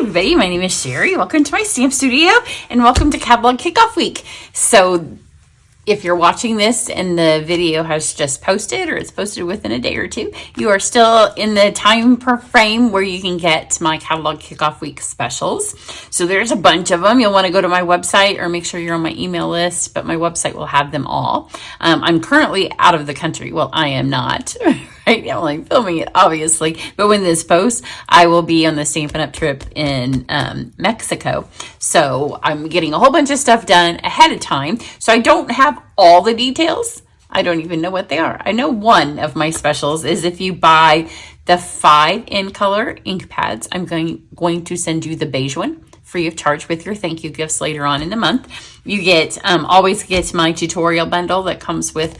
everybody, my name is Sherry. Welcome to my stamp studio and welcome to Catalog Kickoff Week. So if you're watching this and the video has just posted or it's posted within a day or two, you are still in the time frame where you can get my Catalog Kickoff Week specials. So there's a bunch of them. You'll want to go to my website or make sure you're on my email list, but my website will have them all. I'm currently out of the country. Well, I am not. Right now, I'm filming it, obviously. But when this posts, I will be on the Stampin' Up! Trip in Mexico. So I'm getting a whole bunch of stuff done ahead of time. So I don't have all the details. I don't even know what they are. I know one of my specials is if you buy the 5 in color ink pads, I'm going to send you the beige one free of charge with your thank you gifts later on in the month. You get always get my tutorial bundle that comes with,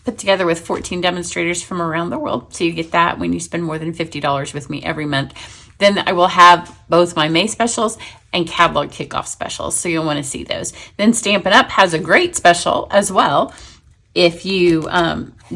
put together with 14 demonstrators from around the world. So you get that when you spend more than $50 with me every month. Then I will have both my May specials and Catalog Kickoff specials. So you'll want to see those. Then Stampin' Up! Has a great special as well. If you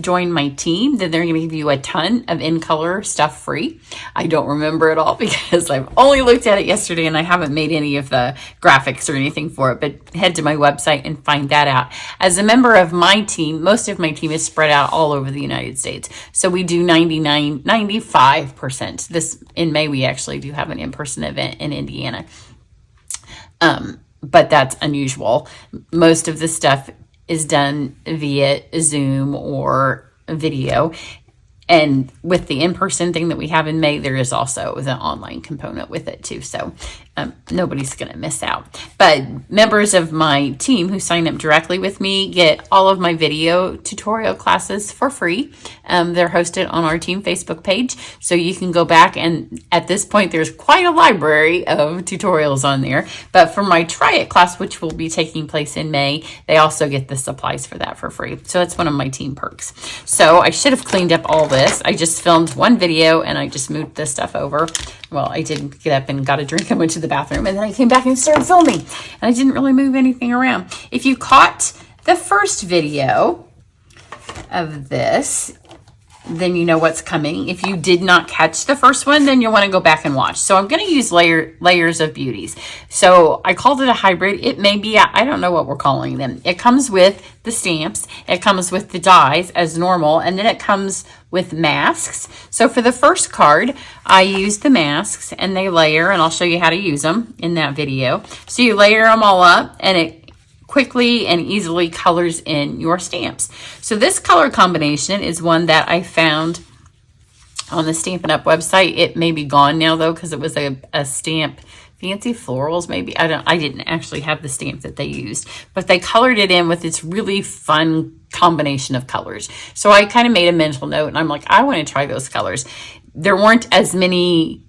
join my team, then they're going to give you a ton of in-color stuff free. I don't remember it all because I've only looked at it yesterday and I haven't made any of the graphics or anything for it, but head to my website and find that out. As a member of my team, most of my team is spread out all over the United States. So we do 95%. This in May, we actually do have an in-person event in Indiana. But that's unusual. Most of the stuff is done via Zoom or video. And with the in-person thing that we have in May, there is also the online component with it too. So nobody's going to miss out. But members of my team who sign up directly with me get all of my video tutorial classes for free. They're hosted on our team Facebook page. So you can go back and at this point, there's quite a library of tutorials on there. But for my Try It class, which will be taking place in May, they also get the supplies for that for free. So it's one of my team perks. So I should have cleaned up all this. I just filmed one video and I just moved this stuff over. Well, I didn't get up and got a drink and went to the bathroom, and then I came back and started filming, and I didn't really move anything around. If you caught the first video of this, then you know what's coming. If you did not catch the first one, then you'll want to go back and watch. So I'm going to use layers of beauties. So I called it a hybrid. It may be, I don't know what we're calling them. It comes with the stamps. It comes with the dies as normal. And then it comes with masks. So for the first card, I use the masks and they layer, and I'll show you how to use them in that video. So you layer them all up and it quickly and easily colors in your stamps. So this color combination is one that I found on the Stampin' Up! Website. It may be gone now though, because it was a stamp, Fancy Florals maybe. I didn't actually have the stamp that they used, but they colored it in with this really fun combination of colors. So I kind of made a mental note and I'm like, I want to try those colors. There weren't as many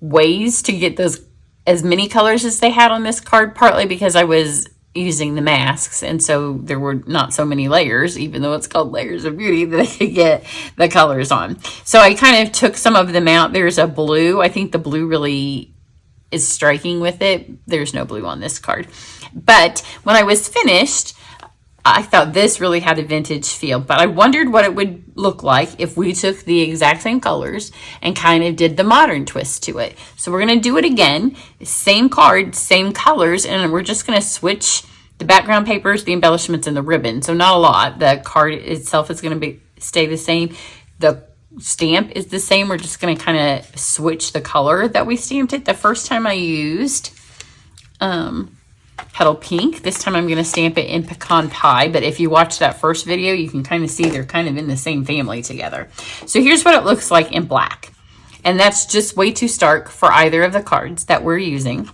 ways to get those as many colors as they had on this card, partly because I was using the masks, and so there were not so many layers, even though it's called layers of beauty, that I could get the colors on. So I kind of took some of them out. There's a blue. I think the blue really is striking with it. There's no blue on this card. But when I was finished, I thought this really had a vintage feel, but I wondered what it would look like if we took the exact same colors and kind of did the modern twist to it. So we're going to do it again, same card, same colors, and we're just going to switch the background papers, the embellishments, and the ribbon. So not a lot. The card itself is going to stay the same. The stamp is the same. We're just going to kind of switch the color that we stamped it. The first time I used Petal Pink. This time I'm going to stamp it in Pecan Pie, but if you watch that first video, you can kind of see they're kind of in the same family together. So here's what it looks like in black. And that's just way too stark for either of the cards that we're using.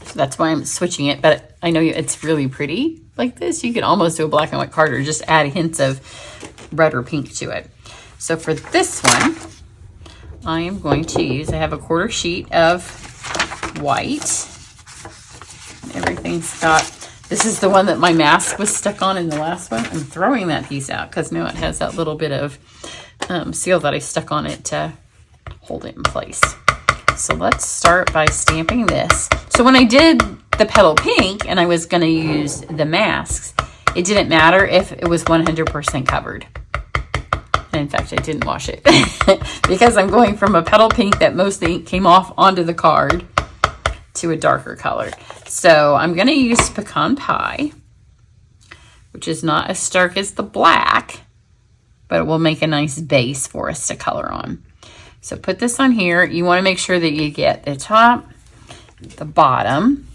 So that's why I'm switching it, but I know it's really pretty like this. You could almost do a black and white card or just add hints of red or pink to it. So for this one, I am going to use, I have a 1/4 sheet of white. Everything's got, this is the one that my mask was stuck on in the last one. I'm throwing that piece out because now it has that little bit of seal that I stuck on it to hold it in place. So let's start by stamping this. So when I did the Petal Pink and I was going to use the masks, it didn't matter if it was 100% covered. In fact, I didn't wash it because I'm going from a petal pink that most of the ink came off onto the card to a darker color. So I'm going to use Pecan Pie, which is not as stark as the black, but it will make a nice base for us to color on. So put this on here. You want to make sure that you get the top, the bottom,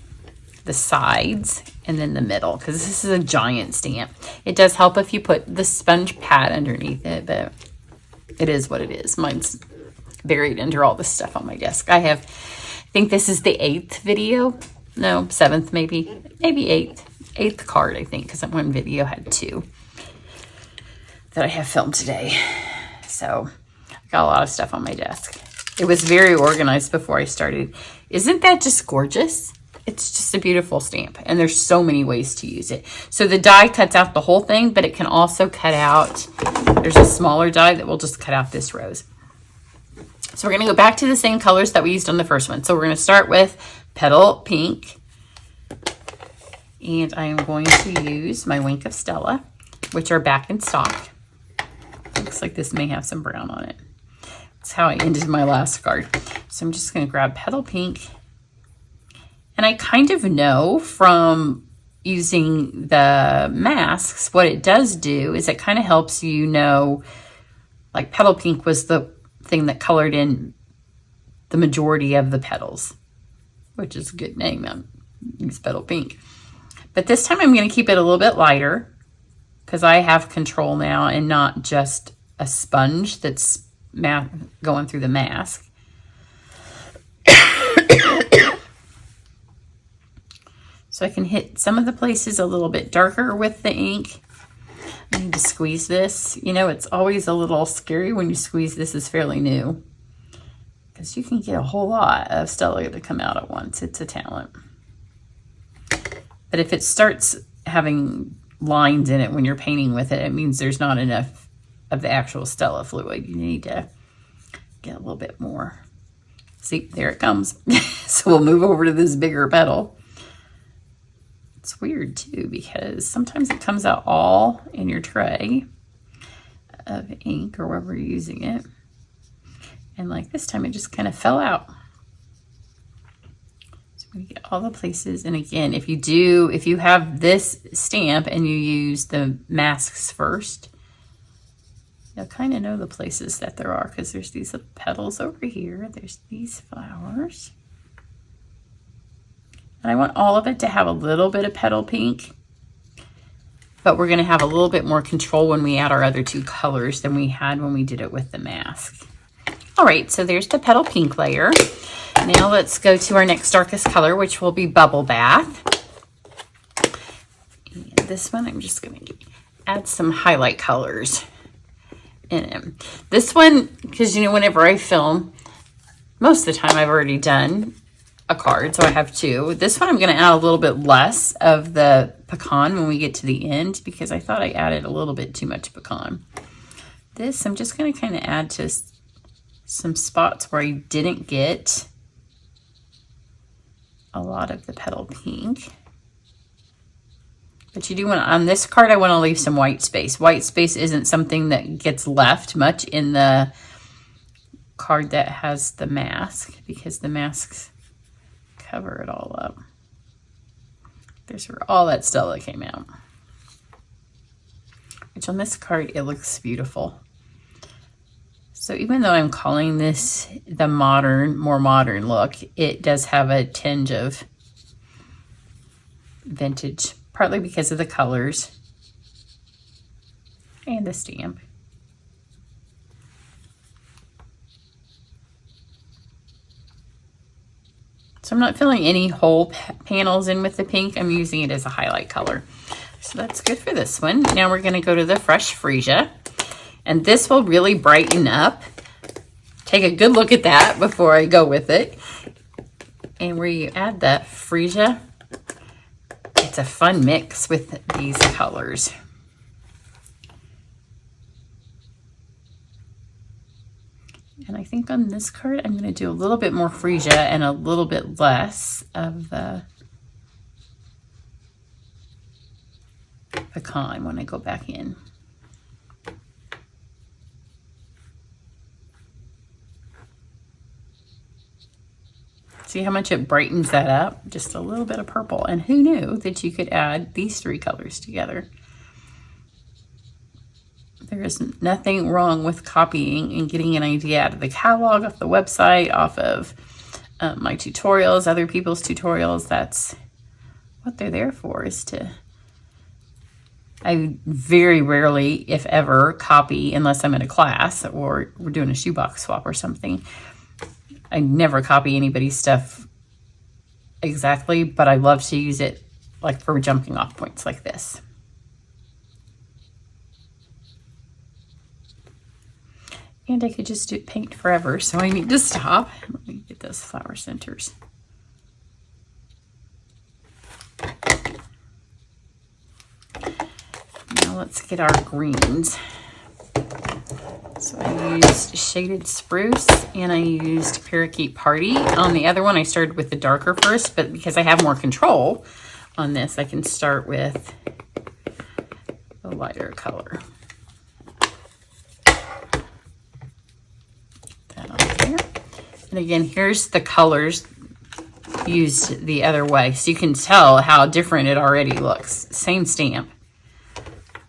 the sides, and then the middle, because this is a giant stamp. It does help if you put the sponge pad underneath it, but it is what it is. Mine's buried under all this stuff on my desk. I think this is the 8th video. No, 7th maybe 8th. 8th card, I think, because that one video had 2 that I have filmed today. So I got a lot of stuff on my desk. It was very organized before I started. Isn't that just gorgeous? It's just a beautiful stamp, and there's so many ways to use it. So the die cuts out the whole thing, but it can also cut out, there's a smaller die that will just cut out this rose. So we're going to go back to the same colors that we used on the first one. So we're going to start with Petal Pink, and I am going to use my Wink of Stella, which are back in stock. Looks like this may have some brown on it. That's how I ended my last card. So I'm just going to grab Petal Pink. And I kind of know from using the masks, what it does do is it kind of helps you know, like Petal Pink was the thing that colored in the majority of the petals, which is a good name. Use Petal Pink. But this time I'm going to keep it a little bit lighter because I have control now and not just a sponge that's going through the mask. So I can hit some of the places a little bit darker with the ink. I need to squeeze this. You know, it's always a little scary when you squeeze. This is fairly new, because you can get a whole lot of Stella to come out at once. It's a talent. But if it starts having lines in it when you're painting with it, it means there's not enough of the actual Stella fluid. You need to get a little bit more. See, there it comes. So we'll move over to this bigger petal. It's weird too, because sometimes it comes out all in your tray of ink or wherever you're using it. And like this time, it just kind of fell out. So I'm going to get all the places. And again, if you have this stamp and you use the masks first, you'll kind of know the places that there are, because there's these little petals over here. There's these flowers. And I want all of it to have a little bit of Petal Pink, but we're going to have a little bit more control when we add our other 2 colors than we had when we did it with the mask. All right, so there's the Petal Pink layer. Now let's go to our next darkest color, which will be Bubble Bath. And this one, I'm just going to add some highlight colors in it. This one, because you know, whenever I film, most of the time I've already done a card, so I have 2. This one I'm going to add a little bit less of the pecan when we get to the end, because I thought I added a little bit too much pecan. This I'm just going to kind of add to some spots where I didn't get a lot of the Petal Pink. But you do want to, on this card, I want to leave some white space. White space isn't something that gets left much in the card that has the mask, because the masks cover it all up. There's where all that Stella came out. Which on this card, it looks beautiful. So even though I'm calling this the more modern look, it does have a tinge of vintage, partly because of the colors and the stamp. So I'm not filling any whole panels in with the pink. I'm using it as a highlight color. So that's good for this one. Now we're going to go to the Fresh Freesia. And this will really brighten up. Take a good look at that before I go with it. And where you add that Freesia, it's a fun mix with these colors. And I think on this card, I'm going to do a little bit more Freesia and a little bit less of the pecan when I go back in. See how much it brightens that up? Just a little bit of purple. And who knew that you could add these three colors together? There is nothing wrong with copying and getting an idea out of the catalog, off the website, off of my tutorials, other people's tutorials. That's what they're there for, is to... I very rarely, if ever, copy unless I'm in a class or we're doing a shoebox swap or something. I never copy anybody's stuff exactly, but I love to use it like for jumping off points like this. And I could just paint forever, so I need to stop. Let me get those flower centers. Now let's get our greens. So I used Shaded Spruce and I used Parakeet Party. On the other one, I started with the darker first, but because I have more control on this, I can start with the lighter color. That on there. And again, here's the colors used the other way. So you can tell how different it already looks. Same stamp.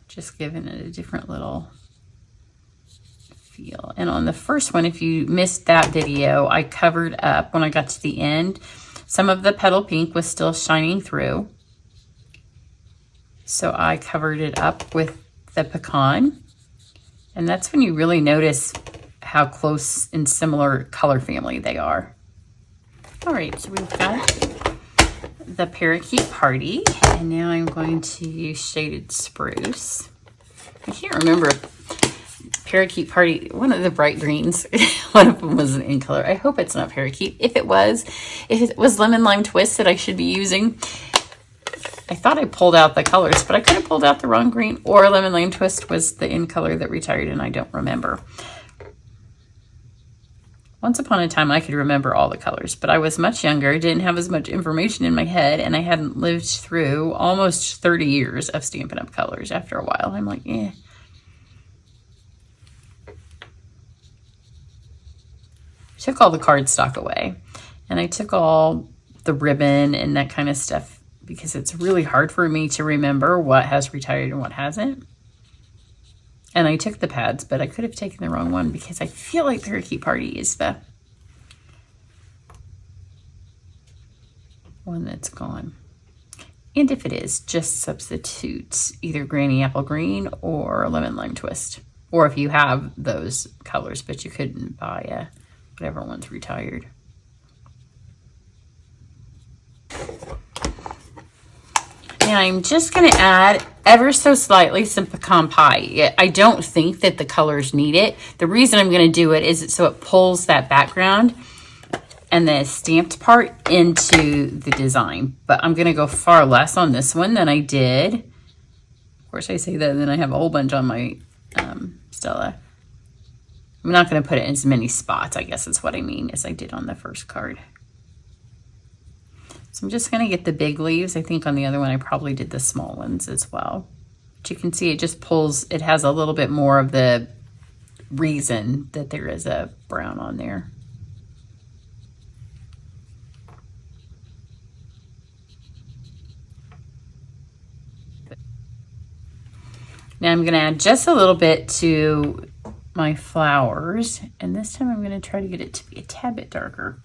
Just giving it a different little feel. And on the first one, if you missed that video, I covered up when I got to the end. Some of the petal pink was still shining through. So I covered it up with the pecan. And that's when you really notice how close and similar color family they are. All right, so we've got the Parakeet Party, and now I'm going to use Shaded Spruce. I can't remember if Parakeet Party, one of the bright greens, one of them was an in color. I hope it's not Parakeet. If it was Lemon Lime Twist that I should be using, I thought I pulled out the colors, but I could have pulled out the wrong green, or Lemon Lime Twist was the in color that retired, and I don't remember. Once upon a time, I could remember all the colors, but I was much younger, didn't have as much information in my head, and I hadn't lived through almost 30 years of Stampin' Up! Colors. After a while, I'm like, eh. Took all the cardstock away, and I took all the ribbon and that kind of stuff because it's really hard for me to remember what has retired and what hasn't. And I took the pads, but I could have taken the wrong one because I feel like Parakeet Party is the one that's gone. And if it is, just substitute either Granny Apple Green or Lemon Lime Twist. Or if you have those colors, but you couldn't buy whatever one's retired. And I'm just going to add ever so slightly some pecan pie. I don't think that the colors need it. The reason I'm going to do it is so it pulls that background and the stamped part into the design. But I'm going to go far less on this one than I did. Of course, I say that, and then I have a whole bunch on my Stella. I'm not going to put it in as many spots, I guess is what I mean, as I did on the first card. So I'm just going to get the big leaves. I think on the other one I probably did the small ones as well. But you can see it just pulls, it has a little bit more of the reason that there is a brown on there. Now I'm going to add just a little bit to my flowers, and this time I'm going to try to get it to be a tad bit darker.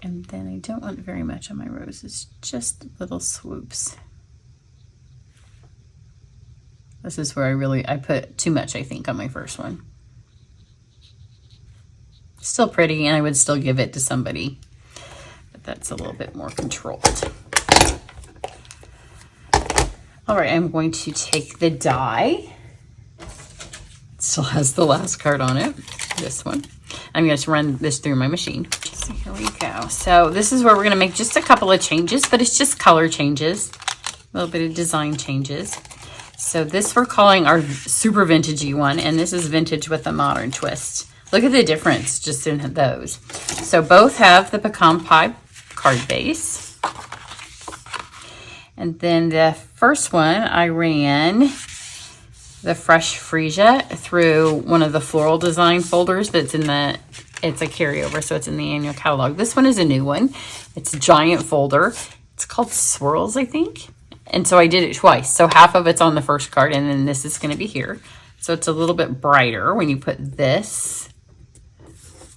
And then I don't want very much on my roses, just little swoops. This is where I put too much, I think, on my first one. Still pretty, and I would still give it to somebody, but that's a little bit more controlled. All right, I'm going to take the die. It still has the last card on it, this one. I'm going to run this through my machine. So here we go. So this is where we're going to make just a couple of changes, but it's just color changes, a little bit of design changes. So this we're calling our super vintagey one, and this is vintage with a modern twist. Look at the difference just in those. So both have the pecan pie card base. And then the first one, I ran the Fresh Freesia through one of the floral design folders that's in the, it's a carryover, so it's in the annual catalog. This one is a new one. It's a giant folder. It's called Swirls, I think. And so I did it twice. So half of it's on the first card, and then this is going to be here. So it's a little bit brighter when you put this,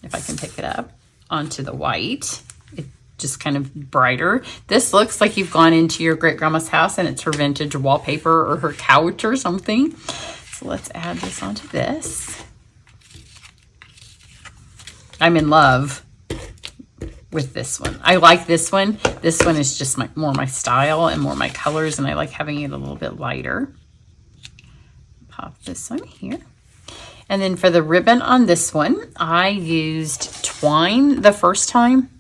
if I can pick it up, onto the white. It's just kind of brighter. This looks like you've gone into your great grandma's house and it's her vintage wallpaper or her couch or something. So let's add this onto this. I'm in love with this one. I like this one. This one is just more my style and more my colors, and I like having it a little bit lighter. Pop this on here. And then for the ribbon on this one, I used twine the first time.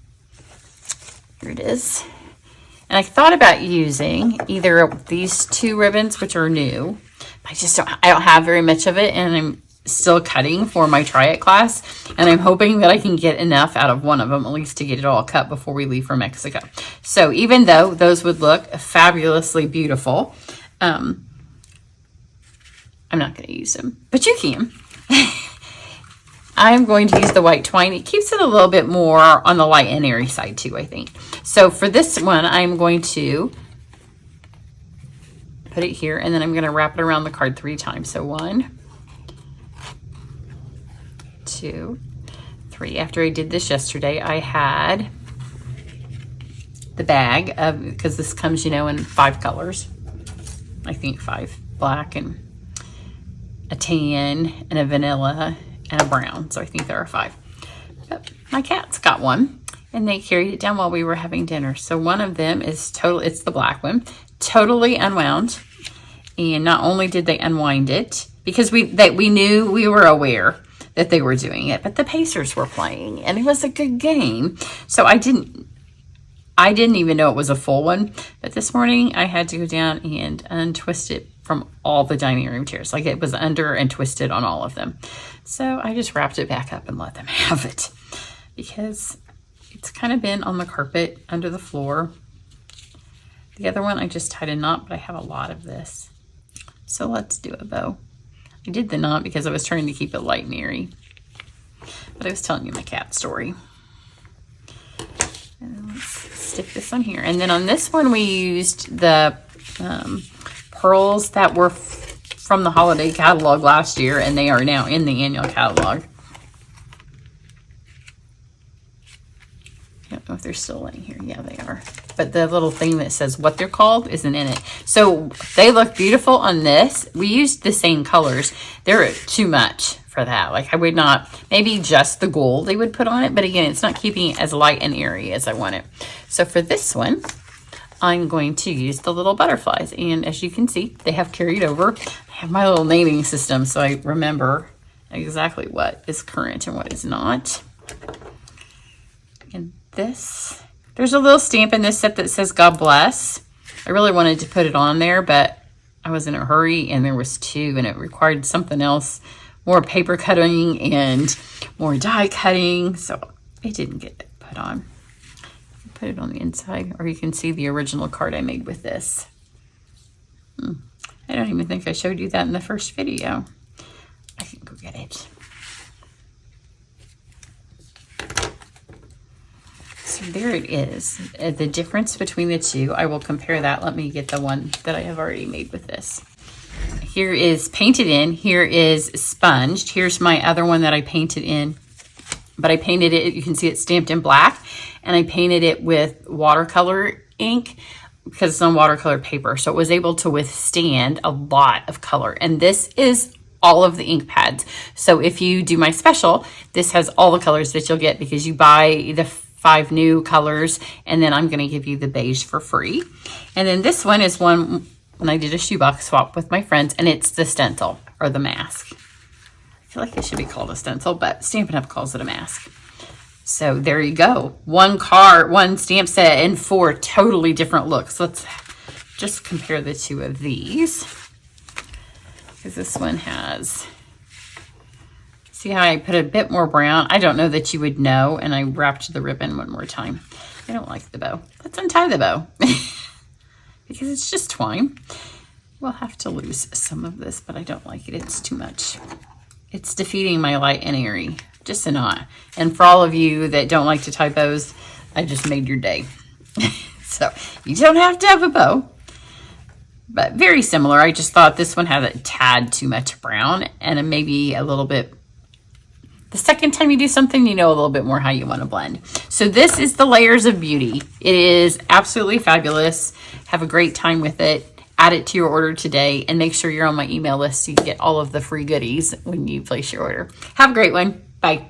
Here it is. And I thought about using either these two ribbons, which are new. I don't have very much of it, and I'm still cutting for my Try It class. And I'm hoping that I can get enough out of one of them, at least to get it all cut before we leave for Mexico. So even though those would look fabulously beautiful, I'm not going to use them, but you can. I'm going to use the white twine. It keeps it a little bit more on the light and airy side too, I think. So for this one, I'm going to put it here, and then I'm going to wrap it around the card 3 times. So 1, 2, 3. After I did this yesterday, I had the bag of, because this comes, you know, in 5 colors. I think 5. Black and a tan and a vanilla and a brown. So I think there are 5. But my cats got one, and they carried it down while we were having dinner. So one of them is it's the black one, totally unwound. And not only did they unwind it, because we knew, we were aware that they were doing it, but the Pacers were playing, and it was a good game. So I didn't even know it was a full one. But this morning I had to go down and untwist it from all the dining room chairs. Like, it was under and twisted on all of them. So I just wrapped it back up and let them have it, because it's kind of been on the carpet under the floor. The other one I just tied a knot, but I have a lot of this. So let's do a bow. I did the knot because I was trying to keep it light and airy, but I was telling you my cat story. And let's stick this on here. And then on this one, we used the pearls that were from the holiday catalog last year, and they are now in the annual catalog. I don't know if they're still in here. Yeah, they are. But the little thing that says what they're called isn't in it. So they look beautiful on this. We used the same colors. They're too much for that. Like, I would not, maybe just the gold they would put on it. But again, it's not keeping it as light and airy as I want it. So for this one, I'm going to use the little butterflies. And as you can see, they have carried over. I have my little naming system, so I remember exactly what is current and what is not. And this, there's a little stamp in this set that says God bless. I really wanted to put it on there, but I was in a hurry, and there was 2, and it required something else, more paper cutting and more die cutting, so it didn't get put on. Put it on the inside, or you can see the original card I made with this. I don't even think I showed you that in the first video. I can go get it. So there it is. The difference between the two, I will compare that. Let me get the one that I have already made with this. Here is painted in. Here is sponged. Here's my other one that I painted in. But I painted it, you can see it's stamped in black. And I painted it with watercolor ink because it's on watercolor paper. So it was able to withstand a lot of color. And this is all of the ink pads. So if you do my special, this has all the colors that you'll get because you buy the 5 new colors, and then I'm going to give you the beige for free. And then this one is one when I did a shoebox swap with my friends, and it's the stencil or the mask. I feel like it should be called a stencil, but Stampin' Up! Calls it a mask. So there you go. 1 card, 1 stamp set, and 4 totally different looks. Let's just compare the 2 of these. Because this one has, see how I put a bit more brown? I don't know that you would know, and I wrapped the ribbon one more time. I don't like the bow. Let's untie the bow. It because it's just twine. We'll have to lose some of this, but I don't like it. It's too much. It's defeating my light and airy. Just a knot. And for all of you that don't like to tie bows, I just made your day. So you don't have to have a bow, but very similar. I just thought this one had a tad too much brown and maybe a little bit. The second time you do something, you know a little bit more how you want to blend. So this is the Layers of Beauty. It is absolutely fabulous. Have a great time with it. Add it to your order today and make sure you're on my email list so you get all of the free goodies when you place your order. Have a great one. Bye.